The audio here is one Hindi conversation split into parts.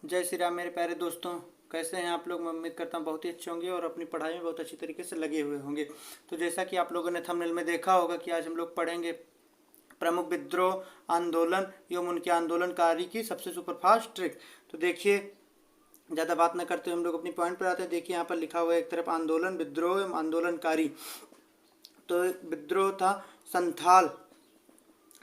जय श्री राम मेरे प्यारे दोस्तों। कैसे हैं आप लोग? मैं उम्मीद करता हूँ बहुत ही अच्छे होंगे और अपनी पढ़ाई में बहुत अच्छी तरीके से लगे हुए होंगे। तो जैसा कि आप लोगों ने थंबनेल में देखा होगा कि आज हम लोग पढ़ेंगे प्रमुख विद्रोह आंदोलन एवं उनके आंदोलनकारी की सबसे सुपरफास्ट ट्रिक। तो देखिए, ज़्यादा बात न करते हुए हम लोग अपनी पॉइंट पर आते हैं। देखिए यहाँ पर लिखा हुआ है एक तरफ आंदोलन, विद्रोह एवं आंदोलनकारी। तो विद्रोह था संथाल।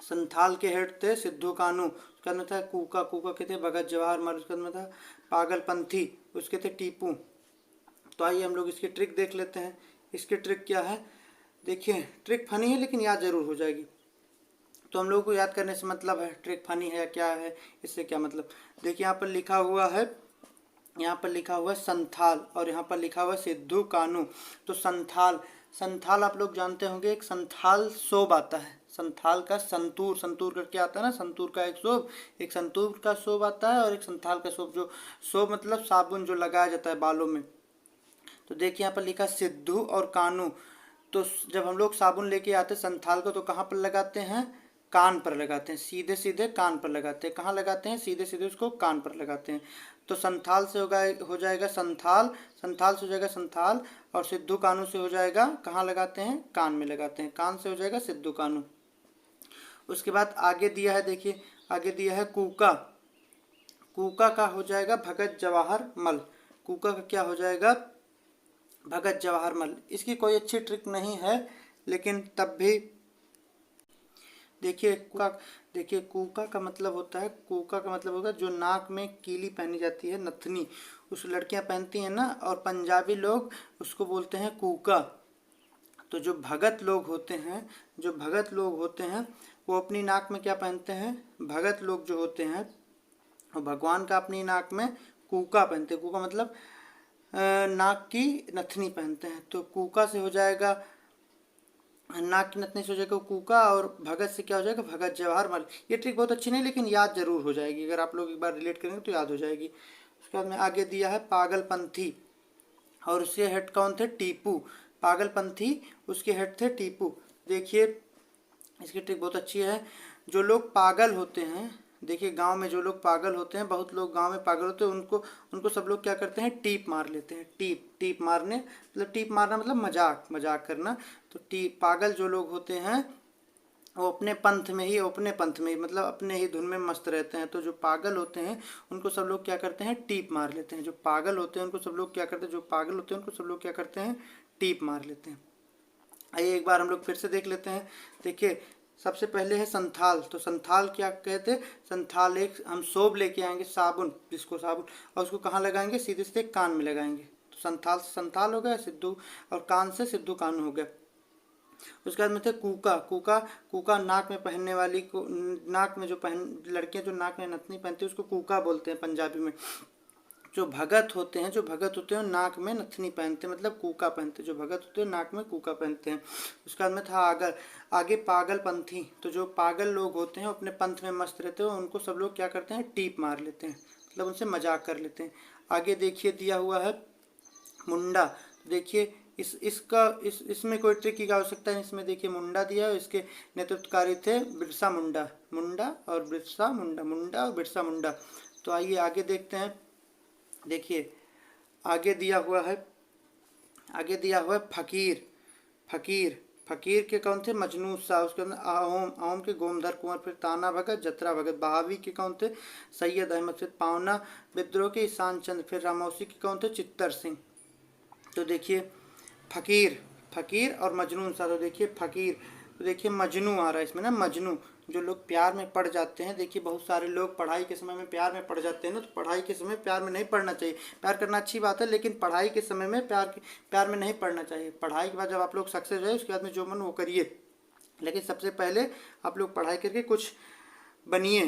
संथाल के हेड थे सिद्धू कानू। उसके बाद में था कूका। कूका के थे भगत जवाहर लाल। उसके बाद में था पागलपंथी, उसके थे टीपू। तो आइए हम लोग इसकी ट्रिक देख लेते हैं। इसकी ट्रिक क्या है? देखिए, ट्रिक फनी है लेकिन याद जरूर हो जाएगी। तो हम लोगों को याद करने से मतलब है ट्रिक फनी है या क्या है, इससे क्या मतलब। देखिए यहाँ पर लिखा हुआ है, यहाँ पर लिखा हुआ है संथाल और यहाँ पर लिखा हुआ है सिद्धू कानू। तो संथाल, संथाल आप लोग जानते होंगे, एक संथाल शोभ आता है। संथाल का संतूर, संतूर करके आता है ना, संतूर का एक शोभ, एक संतूर का शोभ आता है और एक संथाल का शोभ। जो शोभ मतलब साबुन जो लगाया जाता है बालों में। तो देखिए यहाँ पर लिखा सिद्धू और कानू। तो जब हम लोग साबुन लेके आते हैं संथाल को तो कहाँ पर लगाते हैं? कान पर लगाते हैं, सीधे सीधे कान पर लगाते हैं। कहाँ लगाते हैं? सीधे सीधे उसको कान पर लगाते हैं। तो संथाल से होगा, हो जाएगा संथाल, संथाल से हो जाएगा संथाल। और सिद्धू कानू से हो जाएगा, कहाँ लगाते हैं? कान में लगाते हैं। कान से हो जाएगा सिद्धू कानू। उसके बाद आगे दिया है, देखिए आगे दिया है कूका। कूका का हो जाएगा भगत जवाहर मल। कूका का क्या हो जाएगा? भगत जवाहर मल। इसकी कोई अच्छी ट्रिक नहीं है लेकिन तब भी देखिए कूका। देखिए कूका का मतलब होता है, कूका का मतलब होगा जो नाक में कीली पहनी जाती है, नथनी, उस लड़कियां पहनती हैं ना, और पंजाबी लोग उसको बोलते हैं कूका। तो जो भगत लोग होते हैं, जो भगत लोग होते हैं वो अपनी नाक में क्या पहनते हैं? भगत लोग जो होते हैं वो भगवान का अपनी नाक में कूका पहनते हैं। कूका मतलब नाक की नथनी पहनते हैं। तो कूका से हो जाएगा, नाक की नथनी से हो जाएगा कूका, और भगत से क्या हो जाएगा? भगत जवाहर मल। ये ट्रिक बहुत अच्छी नहीं लेकिन याद जरूर हो जाएगी, अगर आप लोग एक बार रिलेट करेंगे तो याद हो जाएगी। उसके बाद में आगे दिया है पागलपंथी और उसके हेड कौन थे? टीपू। पागलपंथी, उसके हेड थे टीपू। देखिए इसकी ट्रिक बहुत अच्छी है। जो लोग पागल होते हैं, देखिए गांव में जो लोग पागल होते हैं, बहुत लोग गांव में पागल होते हैं, उनको उनको सब लोग क्या करते हैं? टीप मार लेते हैं। टीप, टीप मारने मतलब, टीप मारना मतलब मजाक, मजाक करना। तो टीप, पागल जो लोग होते हैं वो अपने पंथ में ही, अपने पंथ में ही मतलब अपने ही धुन में मस्त रहते हैं। तो जो पागल होते हैं उनको सब लोग क्या करते हैं? टीप मार लेते हैं। जो पागल होते हैं उनको सब लोग क्या करते हैं? जो पागल होते हैं उनको सब लोग क्या करते हैं? टीप मार लेते हैं। आइए एक बार हम लोग फिर से देख लेते हैं। देखिए सबसे पहले है संथाल। तो संथाल क्या कहते हैं? संथाल एक हम सोप लेके आएंगे, साबुन, जिसको साबुन, और उसको कहाँ लगाएंगे? सीधे सीधे कान में लगाएंगे। तो संथाल से संथाल हो गया सिद्धू, और कान से सिद्धू कानू हो गया। उसके बाद में थे कूका। कूका, कूका नाक में पहनने वाली को, नाक में जो पहन, लड़कियां जो नाक में नथनी पहनती है उसको कूका बोलते हैं पंजाबी में। जो भगत होते हैं, जो भगत होते हैं नाक में नथनी पहनते हैं, मतलब कूका पहनते हैं। जो भगत होते हैं नाक में कूका पहनते हैं। उसके बाद में था आगे, आगे पागलपंथी। तो जो पागल लोग होते हैं अपने पंथ में मस्त रहते हैं, उनको सब लोग क्या करते हैं? टीप मार लेते हैं, मतलब उनसे मजाक कर लेते हैं। आगे देखिए दिया हुआ है मुंडा। देखिए इसमें कोई ट्रिक की आवश्यकता है। इसमें देखिए मुंडा दिया है, इसके नेतृत्वकारी थे बिरसा मुंडा। मुंडा और बिरसा मुंडा, मुंडा और बिरसा मुंडा। तो आइए आगे देखते हैं। देखिए आगे दिया हुआ है, आगे दिया हुआ है फकीर। फकीर, फकीर के कौन थे? मजनू शाह। उसके अंदर आहोम, आहोम के गोमधर कुंवर, फिर ताना भगत, जतरा भगत। बहावी के कौन थे? सैयद अहमद। फिर पावना विद्रोह के ईशान चंद। फिर रामौसी के कौन थे? चित्तर सिंह। तो देखिए फकीर, फकीर और मजनू सा। तो देखिए फकीर, तो देखिए मजनू आ रहा है इसमें ना, मजनू। जो लोग प्यार में पड़ जाते हैं, देखिए बहुत सारे लोग पढ़ाई के समय में प्यार में पड़ जाते हैं ना, तो पढ़ाई के समय प्यार में नहीं पढ़ना चाहिए। प्यार करना अच्छी बात है लेकिन पढ़ाई के समय में प्यार में नहीं पढ़ना चाहिए। पढ़ाई के बाद जब आप लोग सक्सेस हो जाए उसके बाद में जो मन वो करिए, लेकिन सबसे पहले आप लोग पढ़ाई करके कुछ बनिए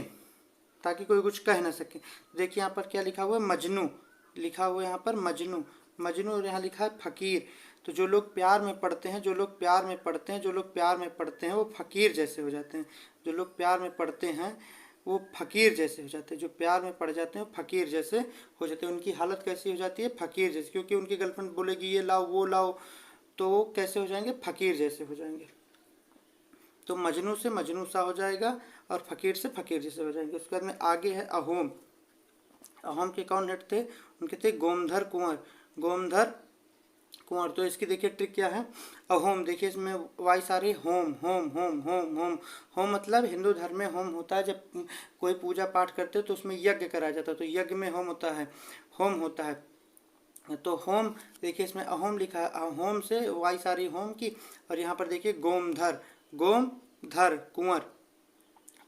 ताकि कोई कुछ कह ना सके। देखिए यहाँ पर क्या लिखा हुआ है? मजनू लिखा हुआ है यहाँ पर, मजनू, मजनू, और यहाँ लिखा है फकीर। तो जो लोग प्यार में पढ़ते हैं, जो लोग प्यार में पढ़ते हैं, जो लोग प्यार में पढ़ते हैं वो फकीर जैसे हो जाते हैं। जो लोग प्यार में पढ़ते हैं वो फकीर जैसे हो जाते हैं। जो प्यार में पड़ जाते हैं वो फकीर जैसे हो जाते हैं। उनकी हालत कैसी हो जाती है? फकीर जैसी, क्योंकि उनकी गर्लफ्रेंड बोलेगी ये लाओ वो लाओ, तो वो कैसे हो जाएंगे? फकीर जैसे हो जाएंगे। तो मजनू से मजनू सा हो जाएगा और फकीर से फकीर जैसे हो जाएंगे। उसके बाद में आगे है अहोम। अहोम के कौन हेड थे? उनके थे गोमधर कुंवर, गोमधर कुंवर। तो इसकी देखिए ट्रिक क्या है, अहोम देखिए इसमें वाइस आ रही home home home home home. Home मतलब हिंदू धर्म में होम होता है, जब कोई पूजा पाठ करते हो तो उसमें यज्ञ कराया जाता है, तो यज्ञ में होम होता है, होम होता है। तो होम देखिए इसमें अहोम लिखा है, होम से वाइस आ रही होम की। और यहाँ पर देखिए गोमधर, गोमधर कुंवर।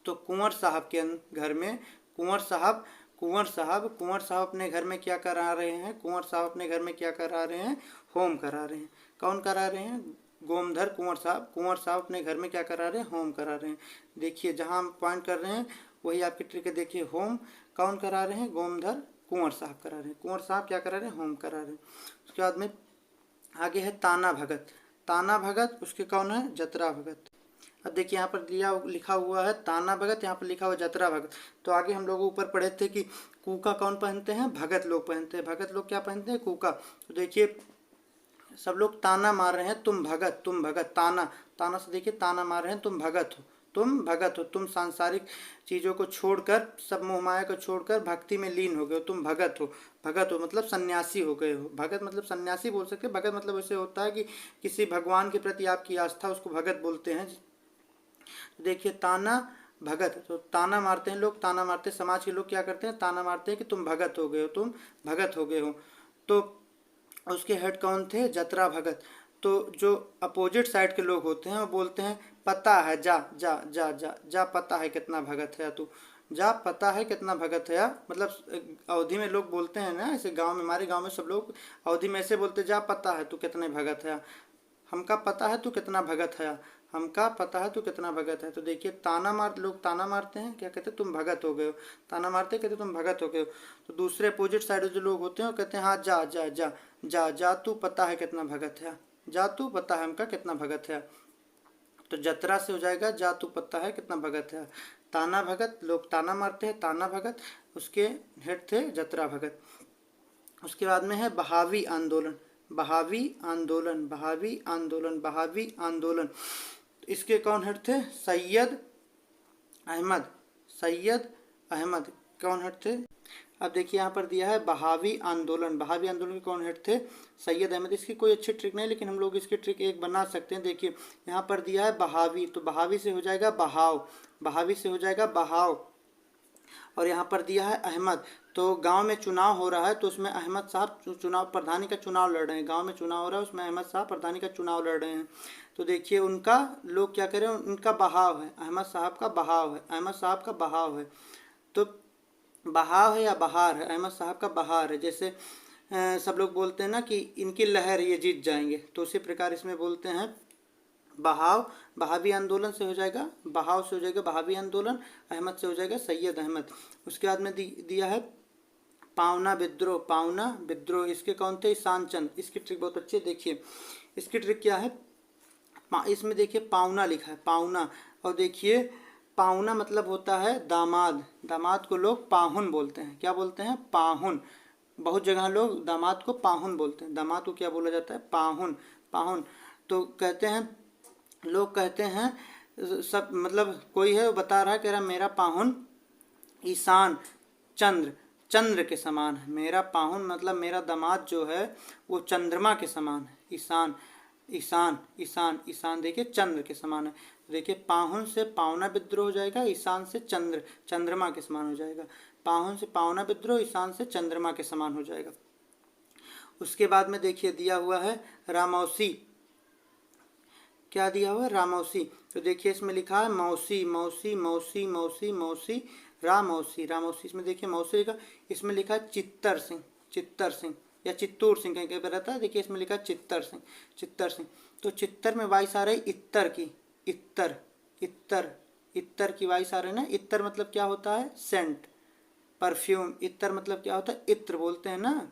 तो कुंवर साहब के घर में, कुंवर साहब, कुंवर साहब, कुंवर साहब अपने घर में क्या करा रहे हैं? कुंवर साहब अपने घर में क्या करा रहे हैं? होम करा रहे हैं। कौन करा रहे हैं? गोमधर कुंवर साहब, कुंवर साहब अपने घर में क्या करा रहे हैं? होम करा रहे हैं। देखिए जहां हम पॉइंट कर रहे हैं वही आपकी ट्रिक है। देखिए होम कौन करा रहे हैं? गोमधर कुंवर साहब करा रहे हैं। कुंवर साहब क्या करा रहे हैं? होम करा रहे हैं। उसके बाद में आगे है ताना भगत, ताना भगत उसके कौन है? जतरा भगत। अब देखिए यहाँ पर दिया लिखा हुआ है ताना भगत, यहाँ पर लिखा हुआ जतरा भगत। तो आगे हम लोग ऊपर पढ़े थे कि कूका कौन पहनते हैं? भगत लोग पहनते हैं। भगत लोग क्या पहनते हैं? कूका। तो देखिए सब लोग ताना मार रहे हैं, तुम भगत, तुम भगत। ताना, ताना से देखिए ताना मार रहे हैं, तुम भगत हो, तुम भगत हो, तुम सांसारिक चीज़ों को छोड़कर, सब मोह माया को छोड़कर भक्ति में लीन हो गए हो, तुम भगत हो। भगत हो मतलब सन्यासी हो गए हो। भगत मतलब सन्यासी बोल सकते हैं। भगत मतलब ऐसे होता है कि किसी भगवान के प्रति आपकी आस्था, उसको भगत बोलते हैं। देखिए ताना भगत, तो ताना मारते हैं लोग, ताना मारते हैं समाज के लोग, क्या करते हैं? ताना मारते हैं कि तुम भगत हो गए हो, तुम भगत हो गए हो। तो उसके हेड कौन थे? जतरा भगत। तो जो अपोजिट साइड के लोग होते हैं वो बोलते हैं पता है, जा जा जा जा जा, पता है कितना भगत है तू, जा पता है कितना भगत है। मतलब अवधि में लोग बोलते हैं ना ऐसे, गांव में, हमारे गांव में सब लोग अवधि में ऐसे बोलते, जा पता है तू कितने भगत है, हमका पता है तू कितना भगत है, हमका पता है तू कितना भगत है। तो देखिए ताना मार, लोग ताना मारते हैं, क्या कहते हैं? तुम भगत हो गए हो। ताना मारते कहते तुम भगत हो गए हो। तो दूसरे अपोजिट साइड जो लोग होते हैं वो कहते हैं हाँ जा जा जा जा जा, तू पता है कितना भगत है, जा तू पता है हमका कितना भगत है। तो जतरा से हो जाएगा जा तू पता है कितना भगत है। ताना भगत, लोग ताना मारते हैं, ताना भगत। उसके हेड थे जतरा भगत। उसके बाद में है बहावी आंदोलन, बहावी आंदोलन, बहावी आंदोलन, बहावी आंदोलन। इसके कौन हेड थे? सैयद अहमद, सैयद अहमद कौन हेड थे? अब देखिए यहाँ पर दिया है बहावी आंदोलन, बहावी आंदोलन के कौन हेड थे? सैयद अहमद। इसकी कोई अच्छी ट्रिक नहीं, लेकिन हम लोग इसकी ट्रिक एक बना सकते हैं। देखिए यहाँ पर दिया है बहावी, तो बहावी से हो जाएगा बहाव, बहावी से हो जाएगा बहाव। और यहाँ पर दिया है अहमद, तो गांव में चुनाव हो रहा है, तो उसमें अहमद साहब चुनाव, प्रधानी का चुनाव लड़ रहे हैं। गांव में चुनाव हो रहा है, उसमें अहमद साहब प्रधानी का चुनाव लड़ रहे हैं। तो देखिए उनका, लोग क्या करें, उनका बहाव है, अहमद साहब का बहाव है, अहमद साहब का बहाव है। तो बहाव है या बहार है? अहमद साहब का बहार है। जैसे सब लोग बोलते हैं ना कि इनकी लहर, ये जीत जाएंगे, तो उसी प्रकार इसमें बोलते हैं बहाव। बहावी आंदोलन से हो जाएगा, बहाव से हो जाएगा बहावी आंदोलन, अहमद से हो जाएगा सैयद अहमद। उसके बाद में दिया है पावना विद्रोह, पावना विद्रोह। इसके कौन थे? ईशान चंद। इसकी ट्रिक बहुत अच्छी है, देखिए इसकी ट्रिक क्या है। इसमें देखिए पावना लिखा है, पावना। और देखिए पावना मतलब होता है दामाद, दामाद को लोग पाहुन बोलते हैं। क्या बोलते हैं? पाहुन। बहुत जगह लोग दामाद को पाहुन बोलते हैं। दामाद को क्या बोला जाता है? पाहुन, पाहुन। तो कहते हैं, लोग कहते हैं, सब मतलब कोई है वो बता रहा है, कह रहा मेरा पाहुन ईशान चंद्र, चंद्र के समान है। मेरा पाहुन मतलब मेरा दामाद जो है वो चंद्रमा के समान है। ईशान, ईशान, ईशान, ईशान देखिए चंद्र के समान है। देखिए पाहुन से पावना विद्रोह हो जाएगा, ईशान से चंद्र, चंद्रमा के समान हो जाएगा। पाहुन से पावना विद्रोह, ईशान से चंद्रमा के समान हो जाएगा। उसके बाद में देखिए दिया हुआ है रामौसी। क्या दिया हुआ है? रामौसी। तो देखिए इसमें लिखा है मौसी, मौसी, मौसी, मौसी, मौसी, रामौसी, रामौसी। इसमें देखिए मौसी लिखा, इसमें लिखा है चित्तर सिंह, चित्तर सिंह या चित्तूर सिंह कहीं कहीं पर रहता है। देखिए इसमें लिखा है चित्तर सिंह, चित्तर सिंह। तो चित्तर में वाइस आ रही इत्तर की, इत्तर, इत्तर, इत्तर की वाइस आ रही है ना। इत्तर मतलब क्या होता है? Saint, perfume. इत्तर मतलब क्या होता है? इत्र बोलते हैं ना,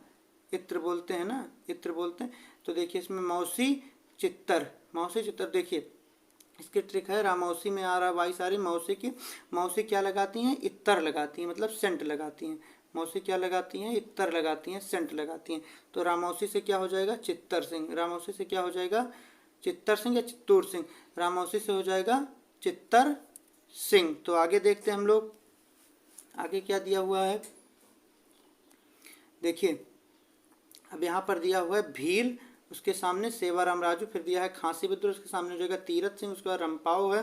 इत्र बोलते हैं ना, इत्र बोलते हैं। तो देखिए इसमें मौसी चित्तर, मौसी चित्तर। देखिए इसकी ट्रिक है, रामौसी में आ रहा वाइस आ रही मौसी की। मौसी क्या लगाती हैं? इत्तर लगाती हैं, मतलब सेंट लगाती हैं। मौसी क्या लगाती हैं? इत्तर लगाती हैं, सेंट लगाती हैं। तो रामौसी से क्या हो जाएगा? चित्तर सिंह। रामौसी से क्या हो जाएगा? चित्तर सिंह या चित्तूर सिंह। रामौसी से हो जाएगा चित्तर सिंह। तो आगे देखते हैं हम लोग, आगे क्या दिया हुआ है। देखिए अब यहाँ पर दिया हुआ है भील, उसके सामने सेवाराम राजू, फिर दिया है खांसी विद्रोह, उसके सामने हो जाएगा तीरथ सिंह, उसके बाद रंपाओ है,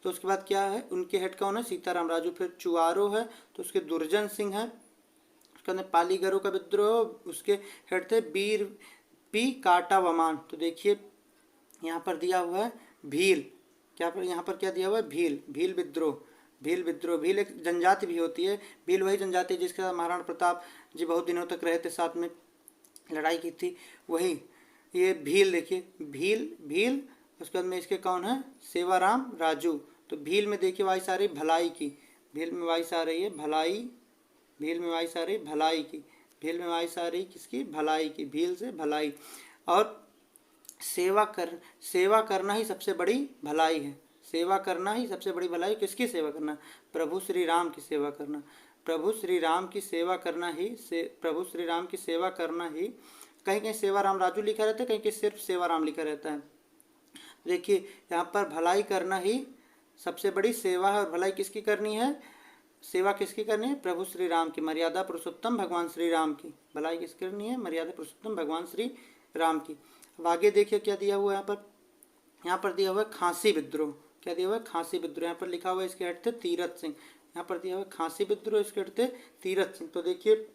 तो उसके बाद क्या है उनके हेड कौन है, सीताराम राजू, फिर चुआरो है तो उसके दुर्जन सिंह है, उसके अंदर पालीगरों का विद्रोह, उसके हेड थे वीर पी काटा वमान। तो देखिए यहाँ पर दिया हुआ है भील, क्या पर यहाँ पर क्या दिया हुआ है भील, भील विद्रोह, भील विद्रोह, भील एक जनजाति भी होती है, भील वही जनजाति है जिसके साथ महाराणा प्रताप जी बहुत दिनों तक रहे थे, साथ में लड़ाई की थी, वही ये भील। देखिए भील, भील उसके बाद में इसके कौन है सेवाराम राजू। तो भील में देखिए वाइस आ रही भलाई की, भील में वाइस आ रही है भलाई, भील में वाइस आ रही भलाई की, भील में वाइस आ रही किसकी भलाई की, भील से भलाई। और सेवा करना ही सबसे बड़ी भलाई है, सेवा करना ही सबसे बड़ी भलाई। किसकी सेवा करना, प्रभु श्री राम की सेवा करना, प्रभु श्री राम की सेवा करना ही प्रभु श्री राम की सेवा करना ही। कहीं कहीं सेवाराम राजू लिखा रहता है, कहीं कहीं सिर्फ सेवाराम लिखा रहता है। देखिए यहाँ पर भलाई करना ही सबसे बड़ी सेवा है, और भलाई किसकी करनी है, सेवा किसकी करनी है, प्रभु श्री राम की, मर्यादा पुरुषोत्तम भगवान श्री राम की, भलाई किसकी करनी है, मर्यादा पुरुषोत्तम भगवान श्री राम की। अब आगे देखिए क्या दिया हुआ है यहाँ पर दिया हुआ है खांसी विद्रोह, क्या दिया हुआ है खांसी विद्रोह, यहाँ पर लिखा हुआ है इसके हेड थे तीरथ सिंह, यहाँ पर दिया हुआ है खांसी विद्रोह, इसके हेड थे तीरथ सिंह। तो देखिए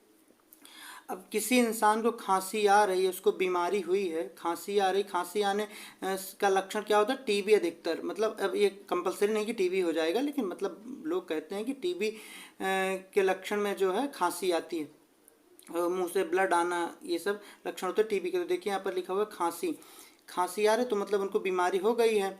अब किसी इंसान को खांसी आ रही है, उसको बीमारी हुई है, खांसी आ रही, खांसी आने का लक्षण क्या होता है, टीबी अधिकतर, मतलब अब ये कंपलसरी नहीं कि टीबी हो जाएगा, लेकिन मतलब लोग कहते हैं कि टीबी के लक्षण में जो है खांसी आती है, मुंह से ब्लड आना, ये सब लक्षण होते हैं टीबी के। तो देखिए यहाँ पर लिखा हुआ है खांसी, खांसी आ रही तो मतलब उनको बीमारी हो गई है।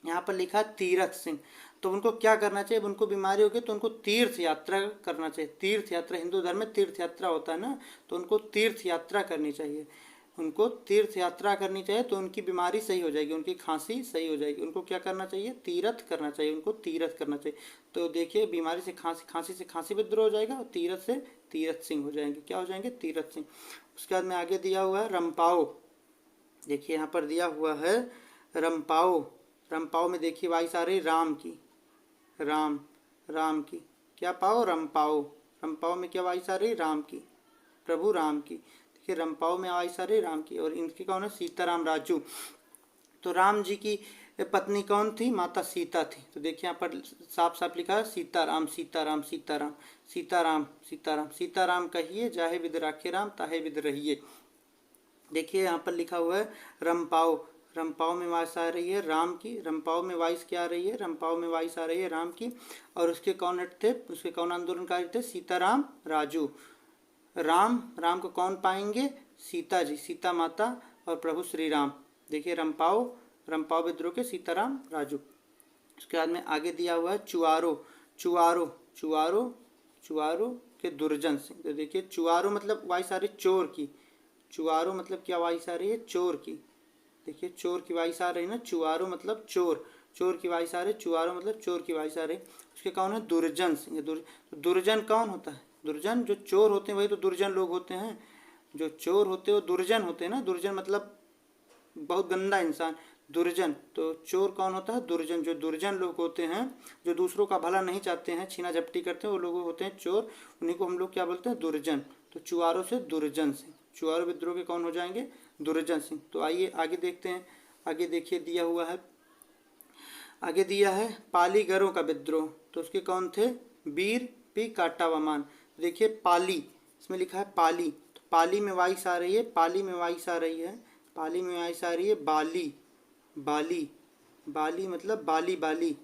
यहाँ पर लिखा है तीरथ सिंह, तो उनको क्या करना चाहिए, उनको बीमारी होगी तो उनको तीर्थ यात्रा करना चाहिए, तीर्थ यात्रा, हिंदू धर्म में तीर्थ यात्रा होता है ना, तो उनको तीर्थ यात्रा करनी चाहिए, उनको तीर्थ यात्रा करनी चाहिए, तो उनकी बीमारी सही हो जाएगी, उनकी खांसी सही हो जाएगी। उनको क्या करना चाहिए, तीर्थ करना चाहिए, उनको तीर्थ करना चाहिए। तो देखिए बीमारी से खांसी, खांसी से खांसी विद्रोह हो जाएगा, और तीरथ से तीरथ सिंह हो जाएंगे, क्या हो जाएंगे, तीरथ सिंह। उसके बाद में आगे दिया हुआ है रंपाओ, देखिए यहाँ पर दिया हुआ है रंपाओ, रंपाओ में देखिए वाइस आ रही राम की, राम, राम की, क्या पाओ, रंपाओ, रंपाओ में क्या वाइस आ रही राम की, प्रभु राम की। देखिए रंपाओ में वाइस आ रही राम की, और इनकी कौन है, सीताराम राजू। तो राम जी की पत्नी कौन थी, माता सीता थी। तो देखिए यहाँ पर साफ साफ लिखा है सीताराम, सीताराम, सीताराम, सीताराम, सीताराम, सीताराम कहिए जाहे विद राखे राम, ताहे विद रहिए। देखिए यहाँ पर लिखा हुआ है रंपाओ, रंपाओ में वाइस आ रही है राम की, रंपाओ में वाइस क्या आ रही है, रंपाओ में वाइस आ रही है राम की। और उसके कौन हेड थे, उसके कौन आंदोलनकारी थे, सीताराम राजू। राम, राम को कौन पाएंगे, सीता जी, सीता माता और प्रभु श्री राम। देखिए रंपाओ, रंपाओ विद्रोह के सीताराम राजू। उसके बाद में आगे दिया हुआ है चुआरो, चुआरो, चुआरो, चुआरो के दुर्जन सिंह। तो देखिए चुआरो मतलब वाइस आ रही चोर की, चुआरो मतलब क्या वाइस आ रही है, चोर की। देखिए चोर की वाइस आ रही है ना, चुआरो मतलब चोर, चोर की वाइस आ रही, चुआरो मतलब चोर की वाइस आ रही। उसके कौन है, दुर्जन सिंह। दुर्जन कौन होता है, दुर्जन जो चोर होते हैं वही तो दुर्जन लोग होते हैं, जो चोर होते हैं वो दुर्जन होते हैं ना, दुर्जन मतलब बहुत गंदा इंसान, दुर्जन। तो चोर कौन होता है, दुर्जन, जो दुर्जन लोग होते हैं, जो दूसरों का भला नहीं चाहते हैं, छीना झपटी करते हैं, वो लोग होते हैं चोर, उन्हीं को हम लोग क्या बोलते हैं, दुर्जन। तो चुआरों से दुर्जन सिंह, चुआरो विद्रोह के कौन हो जाएंगे, दुर्जन सिंह। तो आइए आगे देखते हैं, आगे देखिए दिया हुआ है, आगे दिया है पालीगरों का विद्रोह। तो उसके कौन थे, वीर पी काटावामान। देखिए पाली, इसमें लिखा है पाली, तो पाली में वाइस आ रही है, पाली में वाइस आ रही है, पाली में वाइस आ रही है बाली, बाली, बाली मतलब बाली, बाली,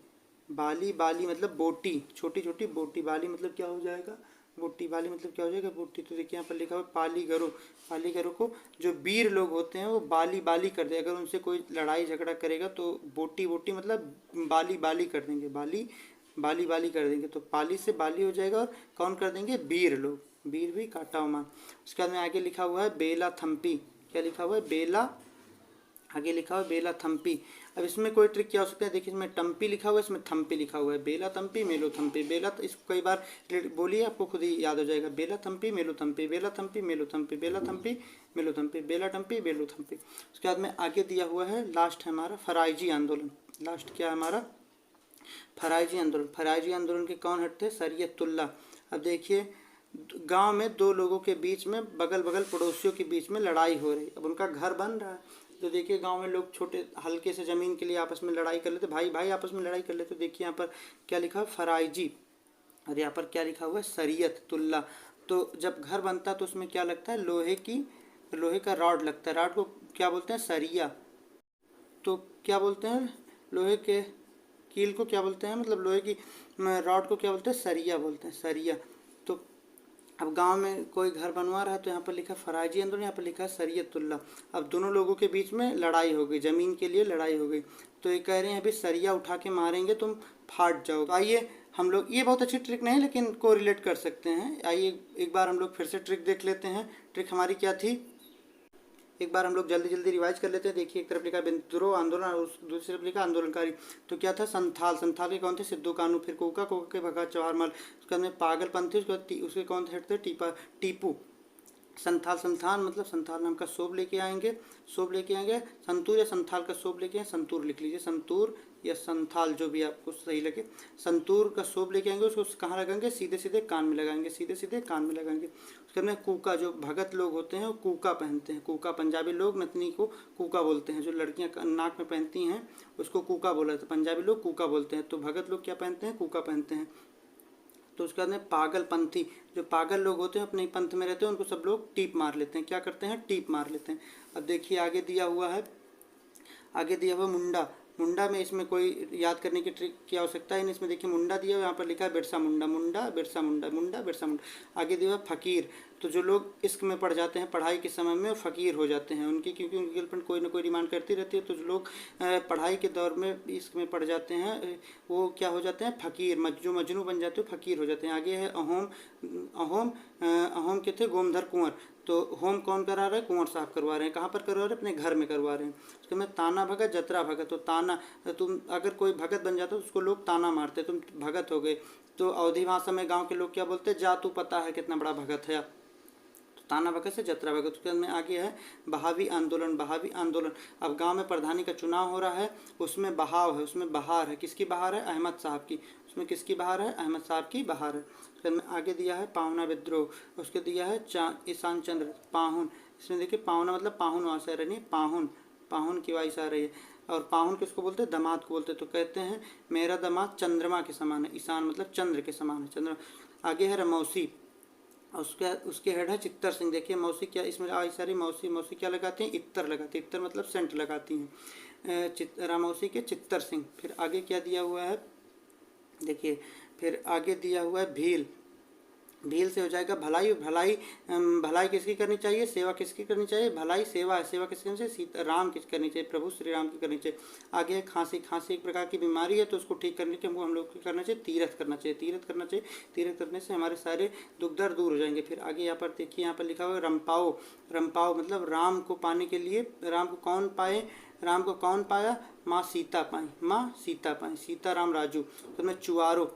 बाली, बाली मतलब बोटी, छोटी छोटी बोटी, बाली मतलब क्या हो जाएगा, बोटी, बाली मतलब क्या हो जाएगा, बोटी। तो देखिए यहाँ पर लिखा हुआ पाली गरो, पाली गरो को जो वीर लोग होते हैं वो बाली बाली कर दे, अगर उनसे कोई लड़ाई झगड़ा करेगा तो बोटी बोटी मतलब बाली बाली कर देंगे, बाली बाली बाली कर देंगे। तो पाली से बाली हो जाएगा, और कौन कर देंगे, वीर लोग, वीर भी काटा हुआ। उसके बाद में आगे लिखा हुआ है बेला थम्पी, क्या लिखा हुआ है, बेला, आगे लिखा हुआ है बेला थम्पी। अब इसमें कोई ट्रिक क्या हो सकता है, देखिए इसमें टम्पी लिखा हुआ है, इसमें थम्पी लिखा हुआ है, बेला थम्पी मेलो थम्पी, बेला, इसको कई बार बोलिए आपको खुद ही याद हो जाएगा, बेला थम्पी मेलो थम्पी, बेला थम्पी मेलो थम्पी, बेला थम्पी मेलो थम्पी, बेला टम्पी बेलो थम्पी। उसके बाद में आगे दिया हुआ है, लास्ट है हमारा फराइजी आंदोलन, लास्ट क्या है हमारा, फराइजी आंदोलन। फराइजी आंदोलन के कौन हटते, सैयदुल्ला। अब देखिए गांव में दो लोगों के बीच में, बगल बगल पड़ोसियों के बीच में लड़ाई हो रही। अब उनका घर बन रहा है, तो देखिए गांव में लोग छोटे हल्के से ज़मीन के लिए आपस में लड़ाई कर लेते, भाई भाई आपस में लड़ाई कर लेते। देखिए यहाँ पर क्या लिखा है, फराइजी, और यहाँ पर क्या लिखा हुआ है, सरियत तुल्ला। तो जब घर बनता है तो उसमें क्या लगता है, लोहे का रॉड लगता है। रॉड को क्या बोलते हैं, सरिया। तो क्या बोलते हैं, लोहे के कील को क्या बोलते हैं, मतलब लोहे की रॉड को क्या बोलते हैं, सरिया बोलते हैं, सरिया। तो अब गांव में कोई घर बनवा रहा है, तो यहाँ पर लिखा फराजी आंदोलन, यहाँ पर लिखा है सरियतुल्लाह। अब दोनों लोगों के बीच में लड़ाई हो गई, ज़मीन के लिए लड़ाई हो गई। तो ये कह रहे हैं अभी सरिया उठा के मारेंगे तुम फाट जाओ। तो आइए हम लोग, ये बहुत अच्छी ट्रिक नहीं लेकिन को रिलेट कर सकते हैं। आइए एक बार हम लोग फिर से ट्रिक देख लेते हैं। ट्रिक हमारी क्या थी, एक बार हम लोग जल्दी जल्दी रिवाइज कर लेते हैं। देखिए एक तरफ लिखा विद्रोह आंदोलन और दूसरी तरफ लिखा आंदोलनकारी। तो क्या था, संथाल, संथाल के कौन थे, सिद्धू कानू। फिर कोका, कोका के भगा जवाहरलाल। उसके बाद में पागलपंथी, उसके बाद उसके कौन थे, टीपू। संथाल, संथान मतलब संथाल नाम का सोप लेके आएंगे, सोप लेके आएंगे। संतूर या संथाल का सोप लेके आए, संतूर लिख लीजिए, संतूर या संथाल जो भी आपको सही लगे। संतूर का सोप लेके आएंगे, उसको कहाँ लगाएंगे, सीधे सीधे कान में लगाएंगे, सीधे सीधे कान में लगाएंगे। उसके बाद कूका, जो भगत लोग होते हैं वो कूका पहनते हैं। कूका, पंजाबी लोग नथनी को कूका बोलते हैं। जो लड़कियां नाक में पहनती हैं उसको कूका बोला जाता है, पंजाबी लोग कूका बोलते हैं। तो भगत लोग क्या पहनते हैं, कूका पहनते हैं। तो उसके बाद में पागलपंथी, जो पागल लोग होते हैं अपने पंथ में रहते हैं, उनको सब लोग टीप मार लेते हैं। क्या करते हैं, टीप मार लेते हैं। अब देखिए आगे दिया हुआ है, आगे दिया हुआ मुंडा। मुंडा में इसमें कोई याद करने की ट्रिक की आवश्यकता है नहीं। इसमें देखिए मुंडा दिया हुआ, यहाँ पर लिखा है बिरसा मुंडा, मुंडा बिरसा मुंडा, मुंडा बिरसा मुंडा। आगे दिया हुआ फकीर। तो जो लोग इश्क में पड़ जाते हैं पढ़ाई के समय में, फकीर हो जाते हैं उनकी, क्योंकि उनकी गर्लफ्रेंड कोई ना कोई डिमांड करती रहती है। तो जो लोग पढ़ाई के दौर में इश्क में पड़ जाते हैं वो क्या हो जाते हैं, फकीर। जो मजनू बन जाते हैं फकीर हो जाते हैं। आगे है अहोम। अहोम, अहोम के थे गोमधर कुंवर। तो होम कौन करा रहा है, कुंवर साहब करवा रहे हैं। कहाँ पर करवा रहे हैं, अपने घर में करवा रहे हैं। उसके में ताना भगत, जतरा भगत। तो ताना, तुम अगर कोई भगत बन जाता तो उसको लोग ताना मारते, तुम भगत हो गए। तो अवधी भाषा में गांव के लोग क्या बोलते हैं, जा तू पता है कितना बड़ा भगत है। तो ताना भगत से जतरा भगत। उसके बाद में आगे है बहावी आंदोलन, बहावी आंदोलन। अब गांव में प्रधानी का चुनाव हो रहा है, उसमें बहाव है, उसमें बहार है। किसकी बहार है, अहमद साहब की। उसमें किसकी बहार है, अहमद साहब की बहार है। उसके बाद में आगे दिया है पाहुना विद्रोह। उसके दिया है ईशान चंद्र पाहुन। इसमें देखिए पाहुना मतलब पाहुन वहाँ से आ रही है, पाहुन, पाहुन की वाइस आ रही है। और पाहुन किसको बोलते हैं, दामाद को बोलते हैं। तो कहते हैं मेरा दामाद चंद्रमा के समान है। ईशान मतलब चंद्र के समान है, चंद्रमा। आगे है रमौसी, और उसके हेड है चित्तर सिंह। देखिए मौसी क्या, इसमें आई सारी मौसी, मौसी क्या लगाती हैं, इत्तर लगाती है। इत्तर मतलब सेंट लगाती हैं। रामौसी के चित्तर सिंह। फिर आगे क्या दिया हुआ है, देखिए फिर आगे दिया हुआ है भील। भील से हो जाएगा भलाई। भलाई, भलाई किसकी करनी चाहिए, सेवा किसकी करनी चाहिए, भलाई सेवा है। सेवा किसकी करनी चाहिए, सीता राम की करनी चाहिए, प्रभु श्री राम की करनी चाहिए। आगे है खांसी। खांसी एक प्रकार की बीमारी है, तो उसको ठीक करने के हम लोग को करना चाहिए, तीर्थ करना चाहिए, तीर्थ करना चाहिए। तीर्थ करने से हमारे सारे दुख दर्द दूर हो जाएंगे। फिर आगे यहाँ पर देखिए, यहाँ पर लिखा हुआ है रंपाओ। रंपाओ मतलब राम को पाने के लिए, राम को कौन पाए, राम को कौन पाया, माँ सीता पाई, माँ सीता पाई, सीता राम राजू। तो मैं चुआरो,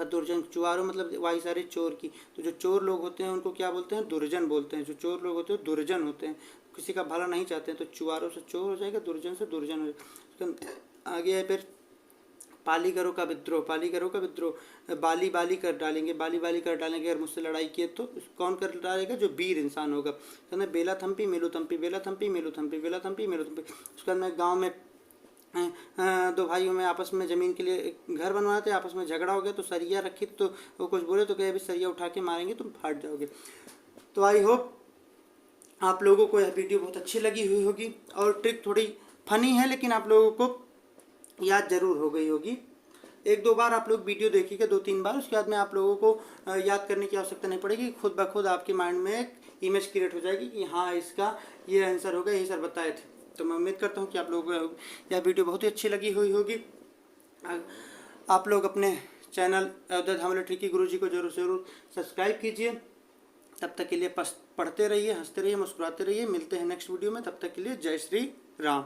दुर्जन। चुआरो मतलब वाई सारे चोर की। तो जो चोर लोग होते हैं उनको क्या बोलते हैं, दुर्जन बोलते हैं। जो चोर लोग होते हैं दुर्जन होते हैं, किसी का भला नहीं चाहते हैं। तो चुआरो से चोर हो जाएगा, दुर्जन से दुर्जन हो जाएगा। आगे है फिर पालीगरों का विद्रोह। पालीगरों का विद्रोह, बाली बाली कर डालेंगे, बाली बाली कर डालेंगे। अगर मुझसे लड़ाई किए तो कौन कर डालेगा, जो वीर इंसान होगा। तो बेला थम्पी मेलू थम्पी, बेला थम्पी मेलू थम्पी, बेला थम्पी मेलू थम्पी। उसके बाद में गाँव में दो भाइयों में आपस में ज़मीन के लिए घर बनवाए थे, आपस में झगड़ा हो गया। तो सरिया रखी तो वो कुछ बोले, तो कहे अभी सरिया उठा के मारेंगे तुम फाट जाओगे। तो आई होप आप लोगों को यह वीडियो बहुत अच्छी लगी हुई होगी, और ट्रिक थोड़ी फनी है लेकिन आप लोगों को याद जरूर हो गई होगी। एक दो बार आप लोग वीडियो देखिएगा, 2-3 बार, उसके बाद में आप लोगों को याद करने की आवश्यकता नहीं पड़ेगी। खुद ब खुद आपके माइंड में एक इमेज क्रिएट हो जाएगी कि हाँ इसका ये आंसर होगा, यही सर बताए थे। तो मैं उम्मीद करता हूँ कि आप लोगों को यह वीडियो बहुत ही अच्छी लगी हुई होगी। आप लोग अपने चैनल अयोध्या धाम ट्रिकी गुरुजी को जरूर जरूर सब्सक्राइब कीजिए। तब तक के लिए पढ़ते रहिए, हंसते रहिए, मुस्कुराते रहिए। मिलते हैं नेक्स्ट वीडियो में, तब तक के लिए जय श्री राम।